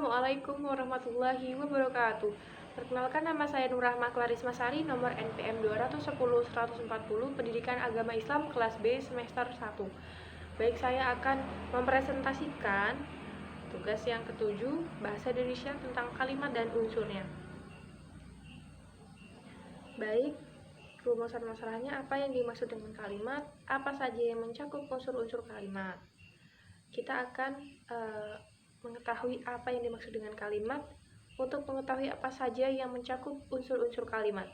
Assalamualaikum warahmatullahi wabarakatuh. Perkenalkan, nama saya Nur Rahma Klarisma Sari, nomor NPM 210-140, Pendidikan Agama Islam kelas B semester 1. Baik, saya akan mempresentasikan tugas yang ketujuh, Bahasa Indonesia tentang kalimat dan unsurnya. Baik, rumusan masalahnya apa yang dimaksud dengan kalimat, apa saja yang mencakup unsur-unsur kalimat. Kita akan mengetahui apa yang dimaksud dengan kalimat untuk mengetahui apa saja yang mencakup unsur-unsur kalimat.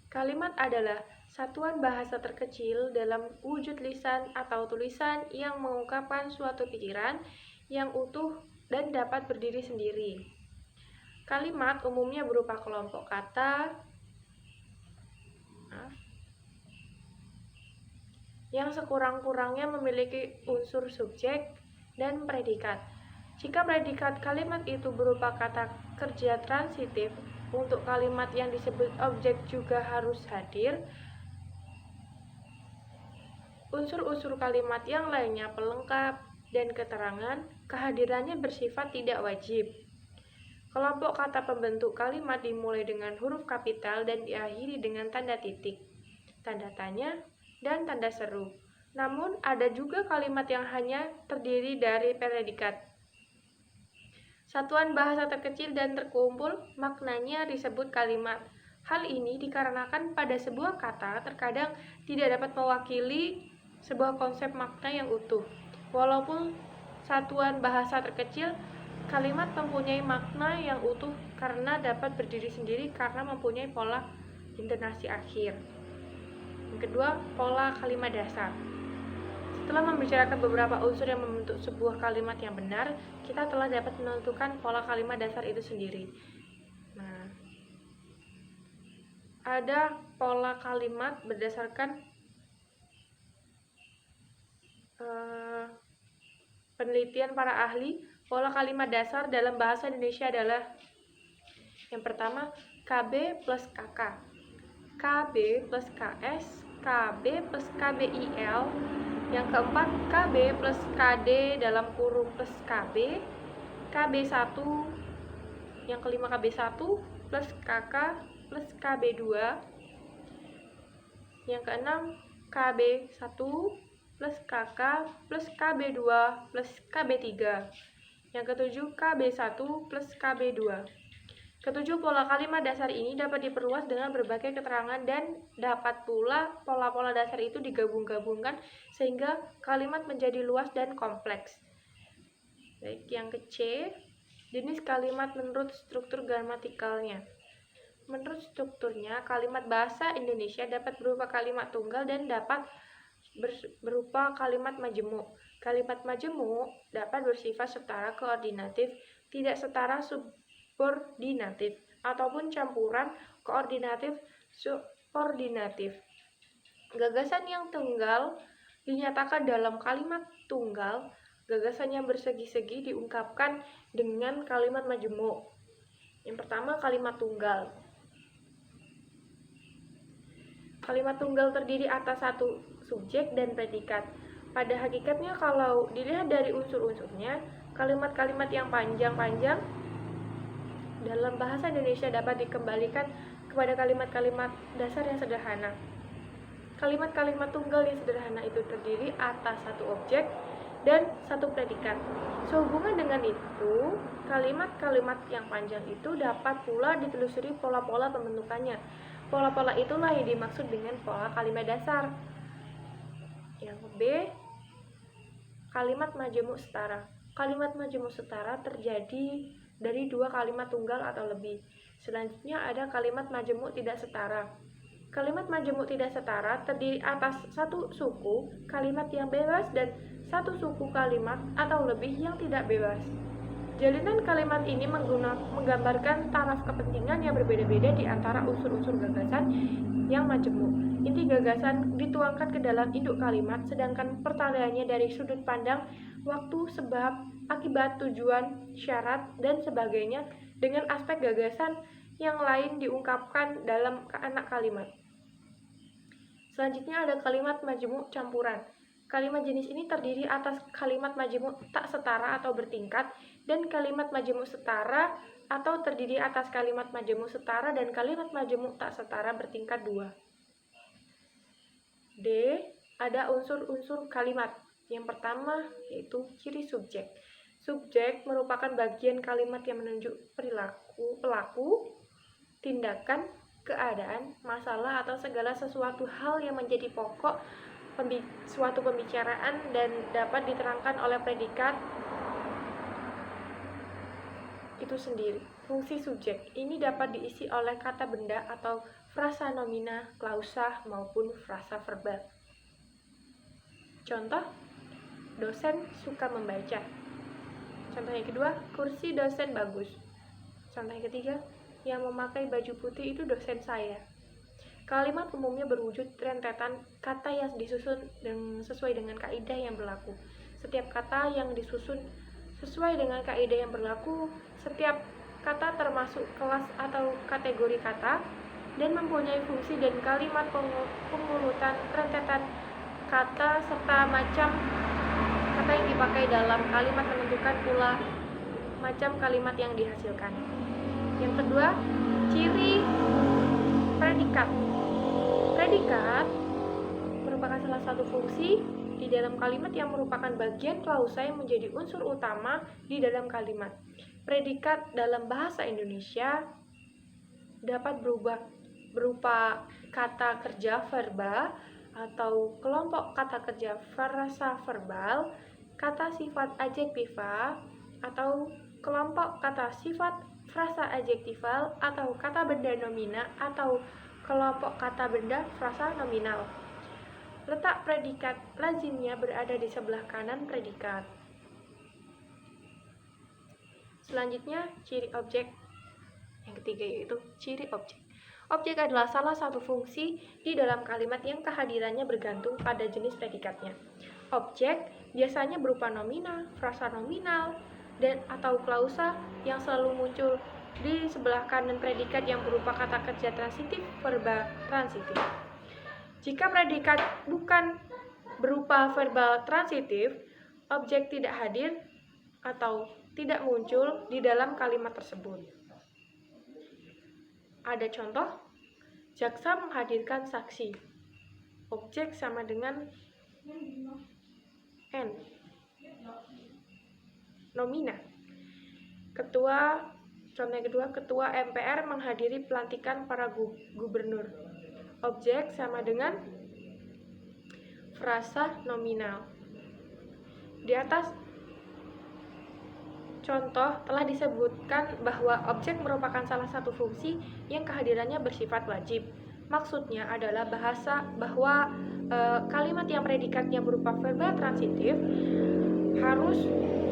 Kalimat adalah satuan bahasa terkecil dalam wujud lisan atau tulisan yang mengungkapkan suatu pikiran yang utuh dan dapat berdiri sendiri. Kalimat umumnya berupa kelompok kata yang sekurang-kurangnya memiliki unsur subjek dan predikat. Jika predikat kalimat itu berupa kata kerja transitif, untuk kalimat yang disebut objek juga harus hadir. Unsur-unsur kalimat yang lainnya pelengkap dan keterangan, kehadirannya bersifat tidak wajib. Kelompok kata pembentuk kalimat dimulai dengan huruf kapital dan diakhiri dengan tanda titik, tanda tanya, dan tanda seru. Namun, ada juga kalimat yang hanya terdiri dari predikat. Satuan bahasa terkecil dan terkumpul, maknanya disebut kalimat. Hal ini dikarenakan pada sebuah kata terkadang tidak dapat mewakili sebuah konsep makna yang utuh. Walaupun satuan bahasa terkecil, kalimat mempunyai makna yang utuh karena dapat berdiri sendiri karena mempunyai pola intonasi akhir. Yang kedua, pola kalimat dasar. Setelah membicarakan beberapa unsur yang membentuk sebuah kalimat yang benar, kita telah dapat menentukan pola kalimat dasar itu sendiri. Nah, ada pola kalimat berdasarkan penelitian para ahli. Pola kalimat dasar dalam bahasa Indonesia adalah yang pertama, KB plus KK, KB plus KS, KB plus KBIL. Yang keempat, KB plus KD dalam kurung plus KB, KB1. Yang kelima, KB1 plus KK plus KB2. Yang keenam, KB1 plus KK plus KB2 plus KB3. Yang ketujuh, KB1 plus KB2. Ketujuh pola kalimat dasar ini dapat diperluas dengan berbagai keterangan dan dapat pula pola-pola dasar itu digabung-gabungkan sehingga kalimat menjadi luas dan kompleks. Baik, yang ke C, jenis kalimat menurut struktur gramatikalnya. Menurut strukturnya, kalimat bahasa Indonesia dapat berupa kalimat tunggal dan dapat berupa kalimat majemuk. Kalimat majemuk dapat bersifat setara koordinatif, tidak setara subordinatif, ataupun campuran koordinatif subordinatif. Gagasan yang tunggal dinyatakan dalam kalimat tunggal. Gagasan yang bersegi-segi diungkapkan dengan kalimat majemuk. Yang pertama, kalimat tunggal. Kalimat tunggal terdiri atas satu subjek dan predikat. Pada hakikatnya, kalau dilihat dari unsur-unsurnya, kalimat-kalimat yang panjang-panjang dalam bahasa Indonesia dapat dikembalikan kepada kalimat-kalimat dasar yang sederhana. Kalimat-kalimat tunggal yang sederhana itu terdiri atas satu objek dan satu predikat. Sehubungan dengan itu, kalimat-kalimat yang panjang itu dapat pula ditelusuri pola-pola pembentukannya. Pola-pola itulah yang dimaksud dengan pola kalimat dasar. Yang B, kalimat majemuk setara. Kalimat majemuk setara terjadi dari dua kalimat tunggal atau lebih. Selanjutnya ada kalimat majemuk tidak setara. Kalimat majemuk tidak setara terdiri atas satu suku kalimat yang bebas dan satu suku kalimat atau lebih yang tidak bebas. Jalinan kalimat ini menggambarkan taraf kepentingan yang berbeda-beda di antara unsur-unsur gagasan yang majemuk. Inti gagasan dituangkan ke dalam induk kalimat, sedangkan pertandaannya dari sudut pandang waktu, sebab, akibat, tujuan, syarat, dan sebagainya dengan aspek gagasan yang lain diungkapkan dalam anak kalimat. Selanjutnya ada kalimat majemuk campuran. Kalimat jenis ini terdiri atas kalimat majemuk tak setara atau bertingkat dan kalimat majemuk setara atau terdiri atas kalimat majemuk setara dan kalimat majemuk tak setara bertingkat 2. D. Ada unsur-unsur kalimat. Yang pertama yaitu ciri subjek. Subjek merupakan bagian kalimat yang menunjuk perilaku pelaku, tindakan, keadaan, masalah, atau segala sesuatu hal yang menjadi pokok suatu pembicaraan dan dapat diterangkan oleh predikat itu sendiri. Fungsi subjek ini dapat diisi oleh kata benda atau frasa nomina, klausa, maupun frasa verbal. Contoh, dosen suka membaca. Contoh yang kedua, kursi dosen bagus. Contoh yang ketiga, yang memakai baju putih itu dosen saya. Kalimat umumnya berwujud rentetan kata yang disusun sesuai dengan kaidah yang berlaku. Setiap kata yang disusun sesuai dengan kaidah yang berlaku, setiap kata termasuk kelas atau kategori kata dan mempunyai fungsi dan kalimat pengurutan rentetan kata serta macam kata yang dipakai dalam kalimat menentukan pula macam kalimat yang dihasilkan. Yang kedua, ciri predikat. Predikat merupakan salah satu fungsi di dalam kalimat yang merupakan bagian klausa yang menjadi unsur utama di dalam kalimat. Predikat dalam bahasa Indonesia dapat berubah berupa kata kerja verba atau kelompok kata kerja frasa verbal, kata sifat adjektiva atau kelompok kata sifat frasa adjektival atau kata benda nomina atau kelompok kata benda frasa nominal. Letak predikat lazimnya berada di sebelah kanan predikat. Selanjutnya, ciri objek. Yang ketiga yaitu ciri objek. Objek adalah salah satu fungsi di dalam kalimat yang kehadirannya bergantung pada jenis predikatnya. Objek biasanya berupa nomina, frasa nominal, dan atau klausa yang selalu muncul di sebelah kanan predikat yang berupa kata kerja transitif, verba transitif. Jika predikat bukan berupa verbal transitif, objek tidak hadir atau tidak muncul di dalam kalimat tersebut. Ada contoh, jaksa menghadirkan saksi. Objek sama dengan N. Nomina. Contoh yang kedua, ketua MPR menghadiri pelantikan para gubernur. Objek sama dengan frasa nominal. Di atas contoh telah disebutkan bahwa objek merupakan salah satu fungsi yang kehadirannya bersifat wajib. Maksudnya adalah bahwa kalimat yang predikatnya berupa verba transitif harus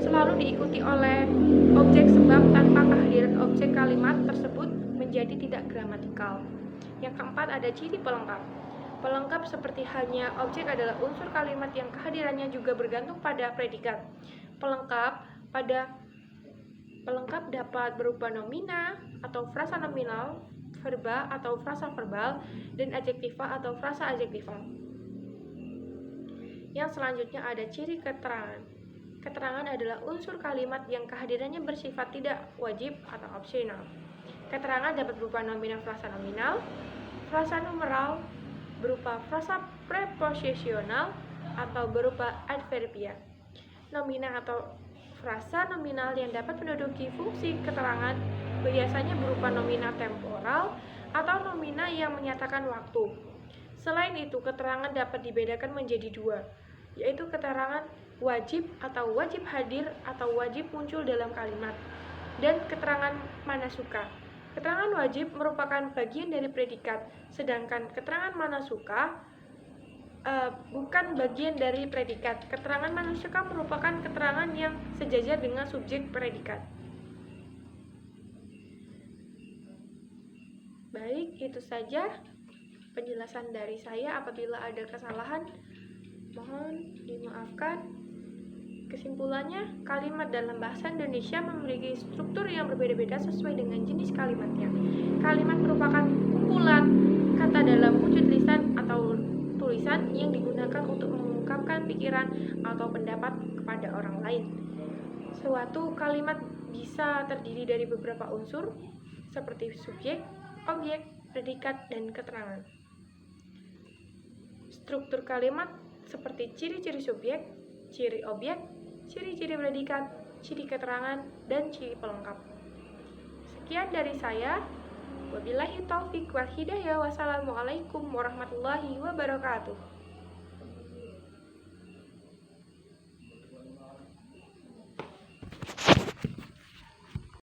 selalu diikuti oleh objek sebab tanpa kehadiran objek kalimat tersebut menjadi tidak gramatikal. Yang keempat ada ciri pelengkap. Pelengkap seperti halnya objek adalah unsur kalimat yang kehadirannya juga bergantung pada predikat. Pelengkap dapat berupa nomina atau frasa nominal, verba atau frasa verbal, dan adjektiva atau frasa adjektival. Yang selanjutnya ada ciri keterangan. Keterangan adalah unsur kalimat yang kehadirannya bersifat tidak wajib atau opsional. Keterangan dapat berupa nomina frasa nominal, frasa numeral, berupa frasa preposisional, atau berupa adverbia. Nomina atau frasa nominal yang dapat menduduki fungsi keterangan biasanya berupa nomina temporal atau nomina yang menyatakan waktu. Selain itu, keterangan dapat dibedakan menjadi dua, yaitu keterangan wajib atau wajib hadir atau wajib muncul dalam kalimat, dan keterangan manasuka. Keterangan wajib merupakan bagian dari predikat, sedangkan keterangan manasuka bukan bagian dari predikat. Keterangan manasuka merupakan keterangan yang sejajar dengan subjek predikat. Baik, itu saja penjelasan dari saya. Apabila ada kesalahan, mohon dimaafkan. Kesimpulannya, kalimat dalam bahasa Indonesia memiliki struktur yang berbeda-beda sesuai dengan jenis kalimatnya. Kalimat merupakan kumpulan kata dalam wujud lisan atau tulisan yang digunakan untuk mengungkapkan pikiran atau pendapat kepada orang lain. Suatu kalimat bisa terdiri dari beberapa unsur, seperti subjek, objek, predikat, dan keterangan. Struktur kalimat seperti ciri-ciri subjek, ciri objek, ciri-ciri predikat, ciri keterangan, dan ciri pelengkap. Sekian dari saya. Wabillahi taufiq wal hidayah. Wassalamualaikum warahmatullahi wabarakatuh.